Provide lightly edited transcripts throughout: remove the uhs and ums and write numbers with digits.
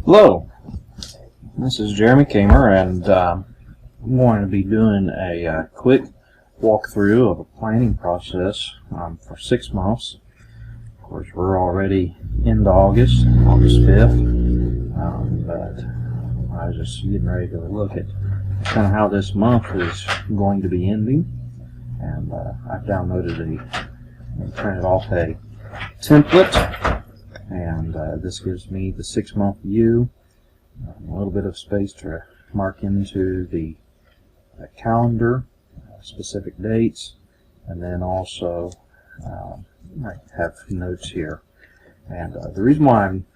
Hello, this is Jeremy Kamer, and I'm going to be doing a quick walkthrough of a planning process for 6 months. Of course, we're already into August 5th, but I was just getting ready to look at kind of how this month is going to be ending, and I've downloaded and printed off a template, and this gives me the 6-month view. A little bit of space to mark into the calendar, specific dates, and then also I have notes here. And the reason why I'm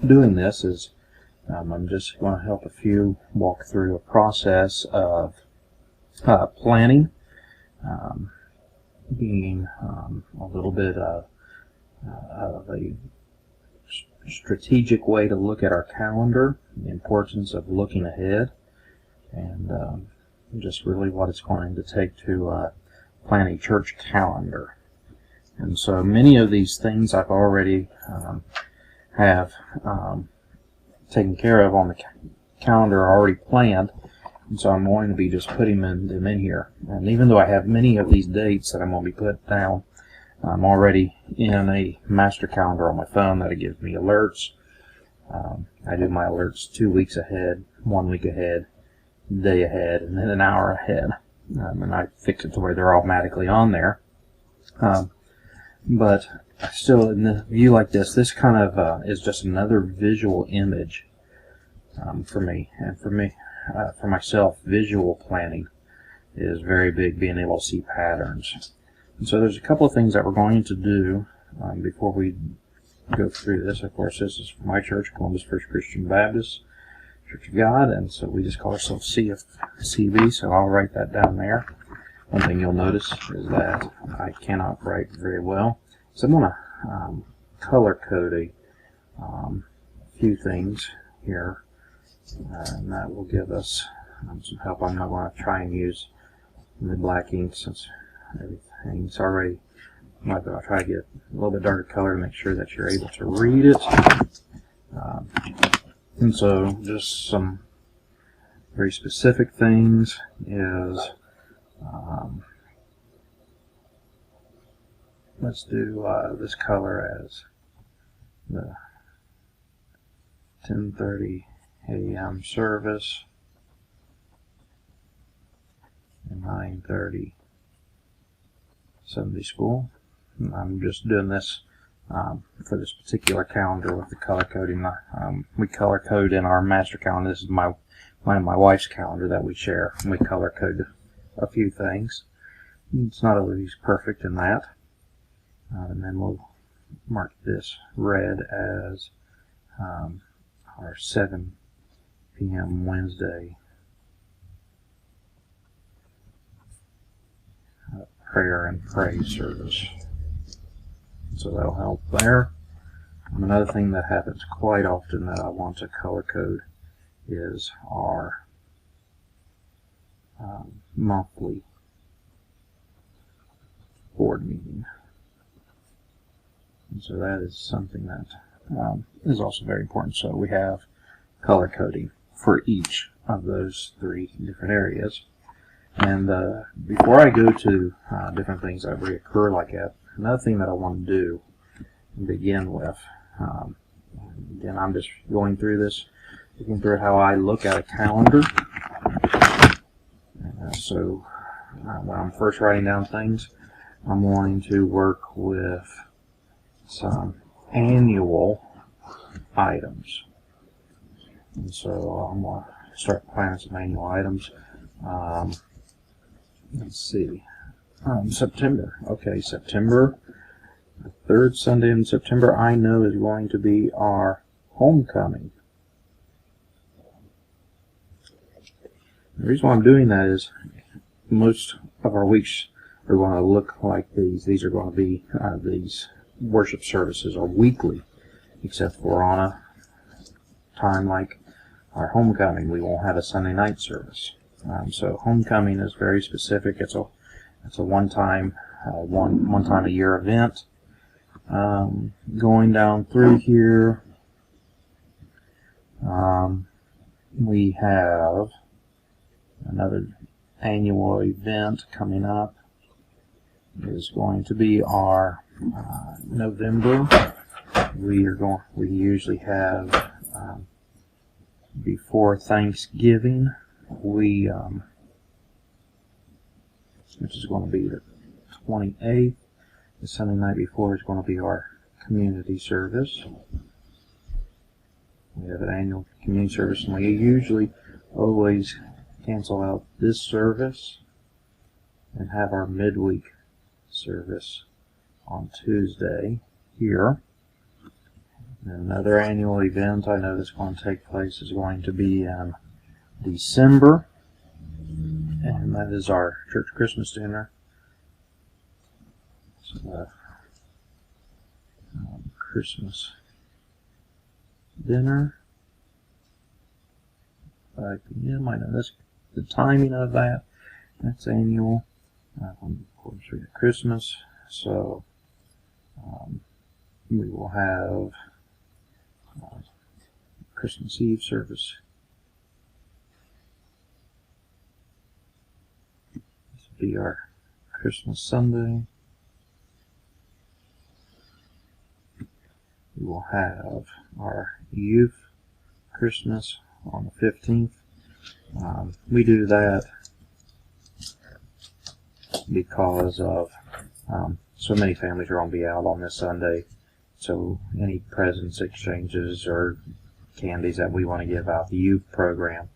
doing this is I'm just going to help a few walk through a process of planning, being a little bit of a strategic way to look at our calendar, the importance of looking ahead, and just really what it's going to take to plan a church calendar. And so many of these things I've already have taken care of on the calendar, already planned, and so I'm going to be just putting them in here. And even though I have many of these dates that I'm going to be put down, I'm already in a master calendar on my phone that gives me alerts. I do my alerts 2 weeks ahead, 1 week ahead, day ahead, and then an hour ahead. And I fix it to where they're automatically on there. But still, in a view like this kind of is just another visual image for me. And for myself, visual planning is very big, being able to see patterns. And so there's a couple of things that we're going to do before we go through this. Of course, this is my church, Columbus First Christian Baptist Church of God, and so we just call ourselves CFCB, so I'll write that down there. One thing you'll notice is that I cannot write very well, so I'm going to color code a few things here, and that will give us some help. I'm not going to try and use the black ink since everything's already. I'll try to get a little bit darker color to make sure that you're able to read it. And so just some very specific things is, let's do this color as the 10:30 a.m. service and 9:30 Sunday school. I'm just doing this for this particular calendar with the color coding. We color code in our master calendar. This is my wife's calendar that we share. We color code a few things. It's not always perfect in that. And then we'll mark this red as our 7 p.m. Wednesday prayer and praise service. So that'll help there. Another thing that happens quite often that I want to color code is our monthly board meeting. And so that is something that is also very important. So we have color coding for each of those 3 different areas. And before I go to different things that reoccur like that, another thing that I want to do and begin with, again, I'm just going through this, looking through how I look at a calendar. So when I'm first writing down things, I'm going to work with some annual items. And so I'm going to start planning some annual items. Let's see. September. Okay, September. The 3rd Sunday in September I know is going to be our homecoming. The reason why I'm doing that is most of our weeks are going to look like these. These are going to be, these worship services are weekly, except for on a time like our homecoming, we won't have a Sunday night service. So homecoming is very specific. It's a one-time a year event. Going down through here, we have another annual event coming up. It is going to be our November. We usually have before Thanksgiving. Which is going to be the 28th. The Sunday night before is going to be our community service. We have an annual community service, and we usually always cancel out this service and have our midweek service on Tuesday here. And another annual event I know that's going to take place is going to be in December, and that is our church Christmas dinner. So, Christmas dinner, 5 p.m. I know that's the timing of that. That's annual. Of course, we got Christmas, so we will have Christmas Eve service. This will be our Christmas Sunday. We will have our youth Christmas on the 15th. We do that because of so many families are going to be out on this Sunday. So any presents exchanges or candies that we want to give out, the youth program,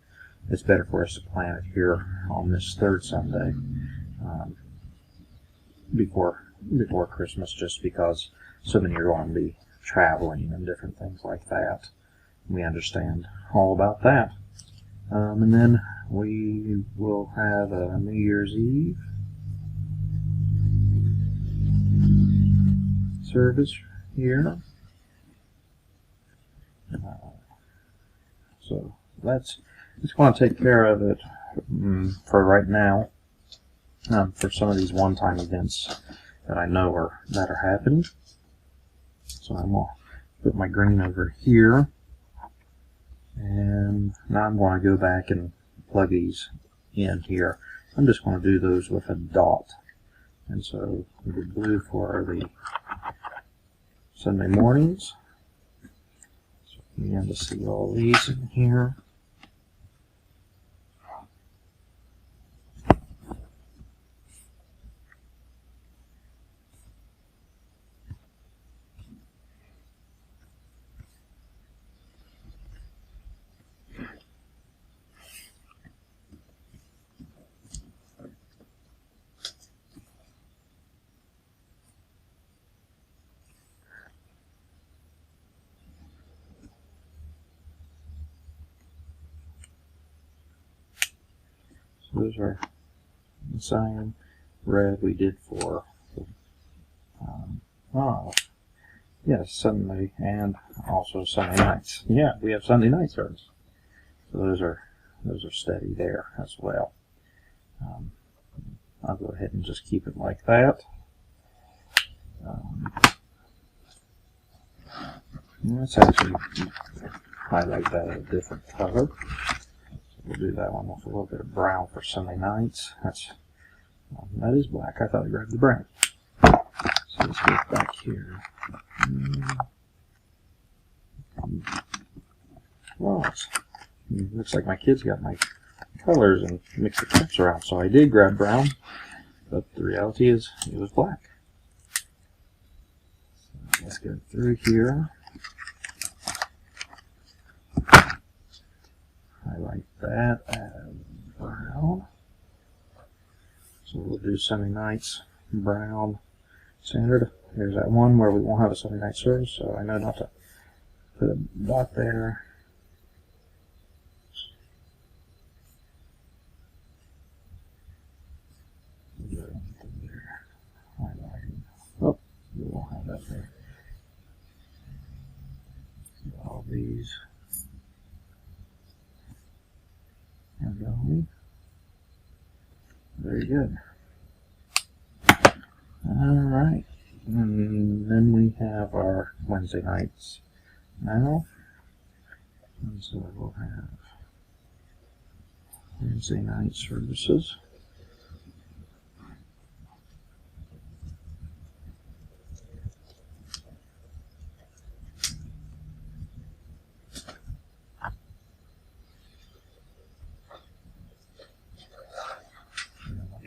it's better for us to plan it here on this third Sunday before Christmas, just because so many are going to be traveling and different things like that. We understand all about that. And then we will have a New Year's Eve service here. So that's going to take care of it for right now. For some of these one-time events that I know are happening. So I'm going to put my green over here, and now I'm going to go back and plug these in here. I'm just going to do those with a dot, and so the blue for the Sunday mornings. So you begin to see all these in here. Those are the cyan. Red we did for Sunday and also Sunday nights. Yeah, we have Sunday night service. So those are steady there as well. I'll go ahead and just keep it like that. Let's actually highlight that in a different color. We'll do that one with a little bit of brown for Sunday nights. That is black. I thought I grabbed the brown. So let's get back here. Well, it looks like my kids got my colors and mixed the cups around. So I did grab brown, but the reality is it was black. So let's go through here. Highlight that as brown. So we'll do Sunday nights, brown, standard. There's that one where we won't have a Sunday night service, so I know not to put a dot there. Highlighting. Oh, we won't have that there. All these. Very good. Alright. And then we have our Wednesday nights now. And so we'll have Wednesday night services.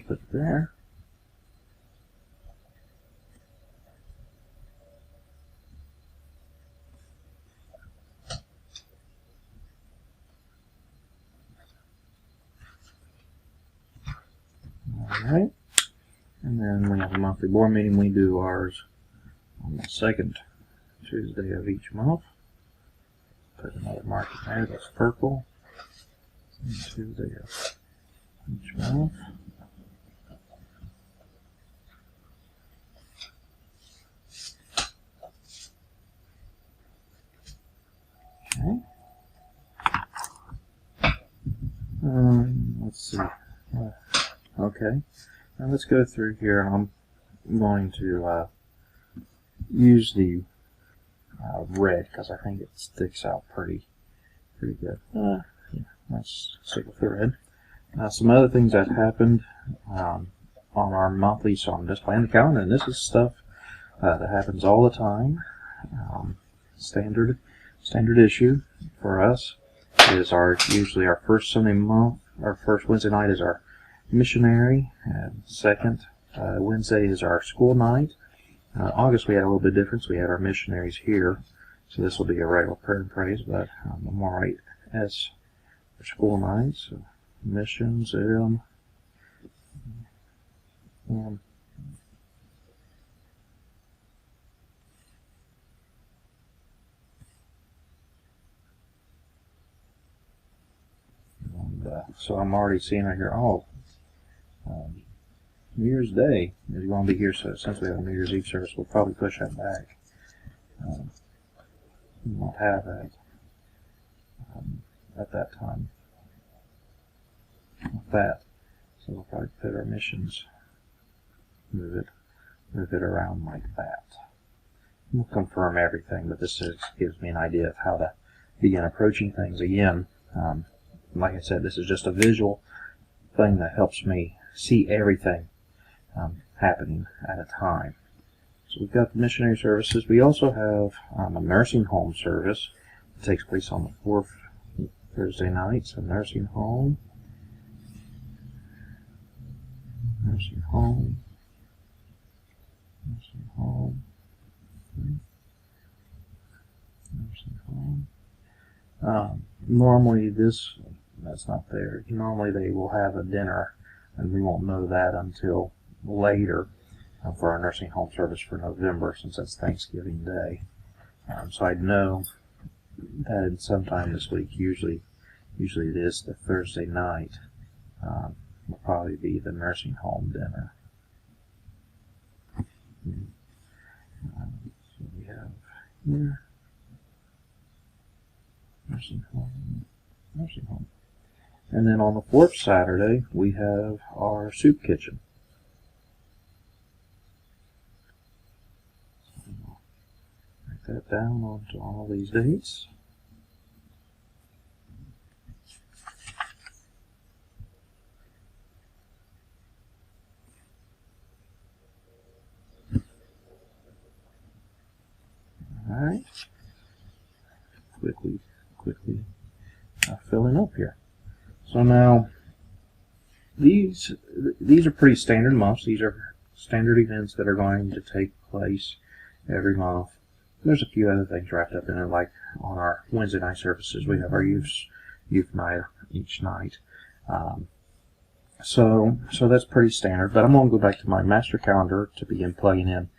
Put it there. Alright, and then we have a monthly board meeting. We do ours on the second Tuesday of each month. Put another mark in there that's purple. Tuesday of each month. Okay. Let's see. Okay. Now let's go through here. I'm going to use the red because I think it sticks out pretty good. Yeah, let's stick with the red. Some other things that happened on our monthly, so I'm displaying the calendar, and this is stuff that happens all the time. Standard issue for us is usually our first Sunday month. Our first Wednesday night is our missionary, and second Wednesday is our school night. August we had a little bit different, so we had our missionaries here, so this will be a regular prayer and praise, but I'm alright as for school nights. So missions, so I'm already seeing right here, New Year's Day is going to be here, so since we have a New Year's Eve service, we'll probably push that back. We won't have that at that time. With that, so we'll probably put our missions, move it around like that. We'll confirm everything, but this gives me an idea of how to begin approaching things again. Like I said, this is just a visual thing that helps me see everything happening at a time. So we've got the missionary services. We also have a nursing home service that takes place on the fourth Thursday night. So nursing home, nursing home, nursing home, nursing home. Normally that's not there. Normally they will have a dinner, and we won't know that until later for our nursing home service for November, since that's Thanksgiving Day. So I'd know that sometime this week, usually it is the Thursday night, will probably be the nursing home dinner. So we have here nursing home. And then on the fourth Saturday, we have our soup kitchen. Write that down onto all these dates. Alright. Quickly filling up here. So now, these are pretty standard months. These are standard events that are going to take place every month. There's a few other things wrapped up in it, like on our Wednesday night services, we have our youth night each night. So that's pretty standard. But I'm going to go back to my master calendar to begin plugging in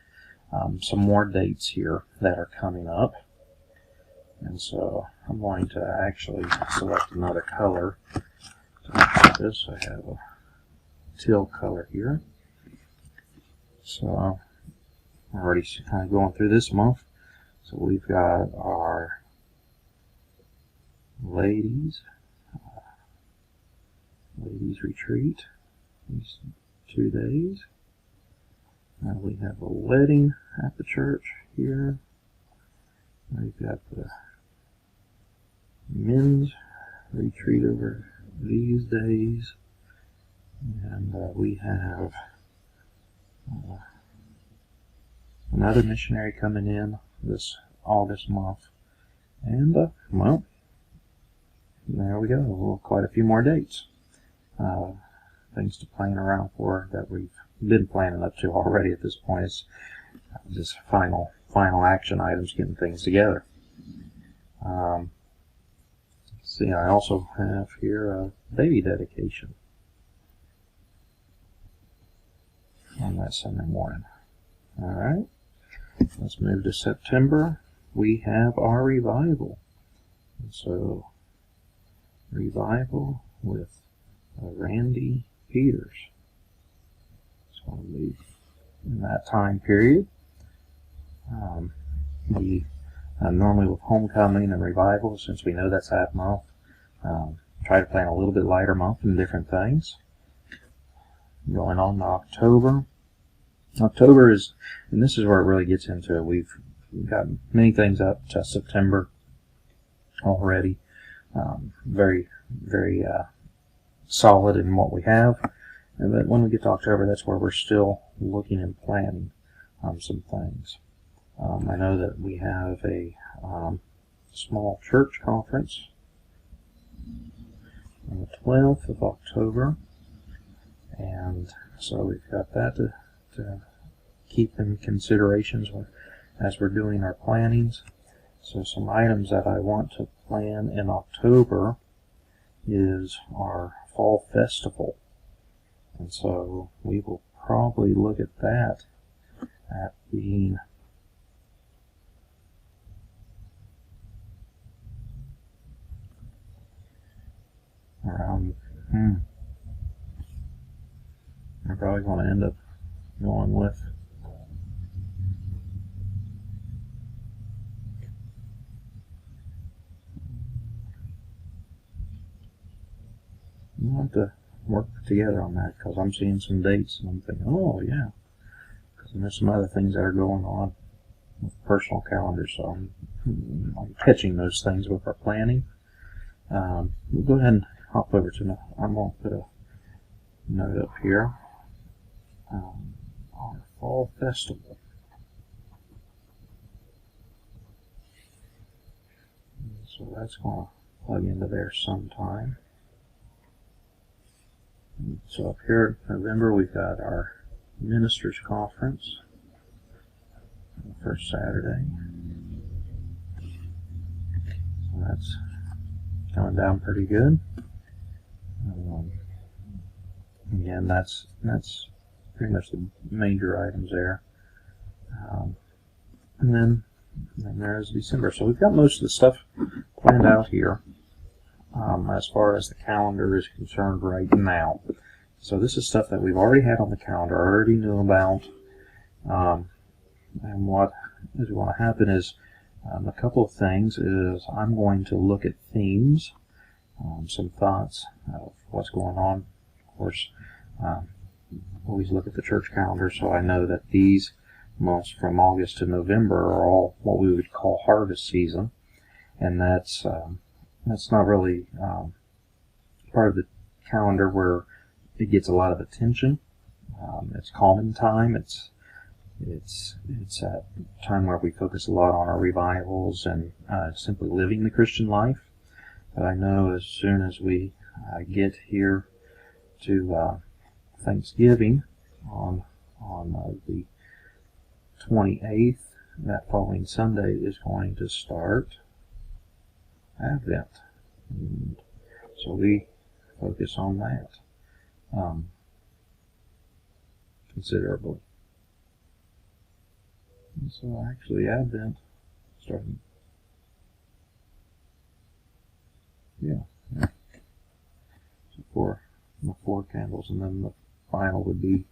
some more dates here that are coming up. And so I'm going to actually select another color to match this. I have a teal color here. So I'm already kind of going through this month. So we've got our ladies retreat, these 2 days. Now we have a wedding at the church here. We've got the men's retreat over these days, and we have another missionary coming in this August month, and well, there we go. Well, quite a few more dates, things to plan around for that we've been planning up to already. At this point, it's just final action items, getting things together. See, I also have here a baby dedication on that Sunday morning. Alright, let's move to September. We have our revival. So, revival with Randy Peters. It's going to be in that time period. We normally with homecoming and revival, since we know that's that month, try to plan a little bit lighter month and different things. Going on to October. October is, and this is where it really gets into it. We've got many things up to September already. Very solid in what we have. But when we get to October, that's where we're still looking and planning some things. I know that we have a small church conference on the 12th of October, and so we've got that to keep in considerations as we're doing our plannings. So some items that I want to plan in October is our fall festival, and so we will probably look at that at being around, I'm probably going to end up going with we'll have to work together on that, because I'm seeing some dates and I'm thinking, oh yeah, because there's some other things that are going on with personal calendars, so I'm catching those things with our planning. We'll go ahead and hop over to, I'm going to put a note up here, our fall festival. So that's going to plug into there sometime. So up here in November, we've got our Ministers Conference, the first Saturday. So that's coming down pretty good. Again, that's pretty much the major items there. And then there's December. So we've got most of the stuff planned out here. As far as the calendar is concerned right now. So this is stuff that we've already had on the calendar, already knew about. And what is going to happen is a couple of things is I'm going to look at themes, some thoughts of what's going on. Of course, always look at the church calendar, so I know that these months from August to November are all what we would call harvest season, and that's not really part of the calendar where it gets a lot of attention. It's calming time. It's a time where we focus a lot on our revivals and simply living the Christian life. But I know as soon as we get here to Thanksgiving on the 28th, that following Sunday is going to start Advent. And so we focus on that considerably. And so actually Advent starting, so the four candles, and then the final would be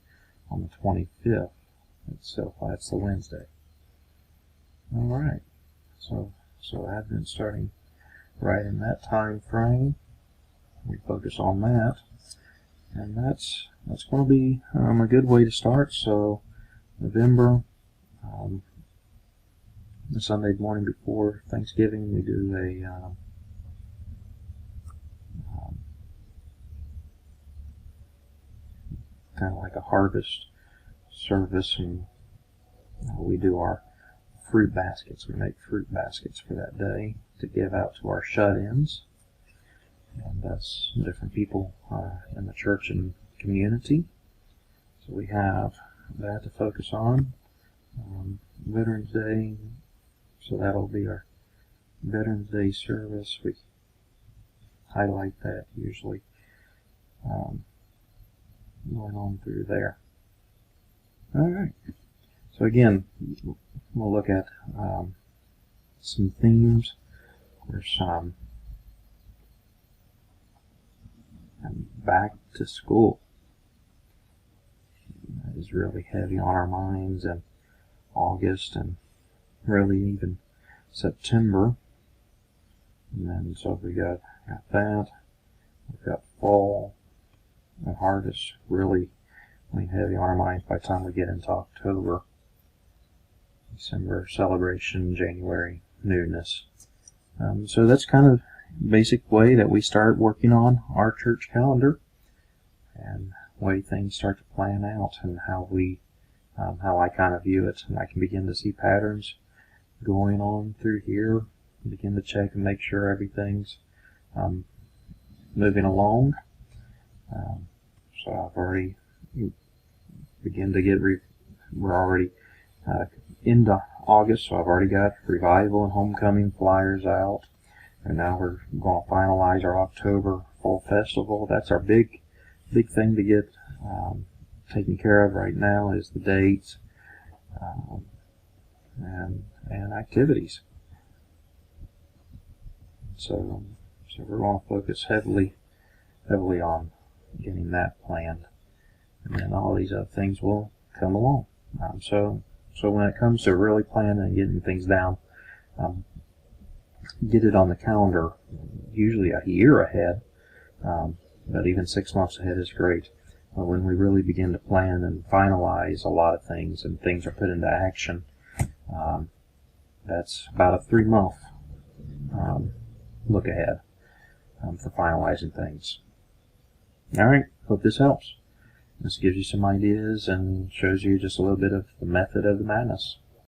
on the 25th itself. That's the Wednesday. Alright, so Advent starting right in that time frame. We focus on that, and that's going to be a good way to start. So November, the Sunday morning before Thanksgiving, we do kind of like a harvest service, and we do our fruit baskets. We make fruit baskets for that day to give out to our shut-ins, and that's different people in the church and community. So we have that to focus on. Veterans Day, so that'll be our Veterans Day service. We highlight that usually going on through there. Alright, so again, we'll look at some themes. There's back to school. That is really heavy on our minds in August and really even September. And then so we got that. We've got fall and harvest really heavy on our minds by the time we get into October. December celebration, January newness. So that's kind of basic way that we start working on our church calendar and way things start to plan out, and how I kind of view it, and I can begin to see patterns going on through here, begin to check and make sure everything's moving along. So I've already begin to get we're already into August, so I've already got revival and homecoming flyers out, and now we're going to finalize our October fall festival. That's our big thing to get taken care of right now, is the dates and activities. So we're going to focus heavily on getting that planned, and then all these other things will come along. So when it comes to really planning and getting things down, get it on the calendar usually a year ahead, but even 6 months ahead is great. When we really begin to plan and finalize a lot of things and things are put into action, that's about a 3-month look ahead for finalizing things. Alright, hope this helps. This gives you some ideas and shows you just a little bit of the method of the madness.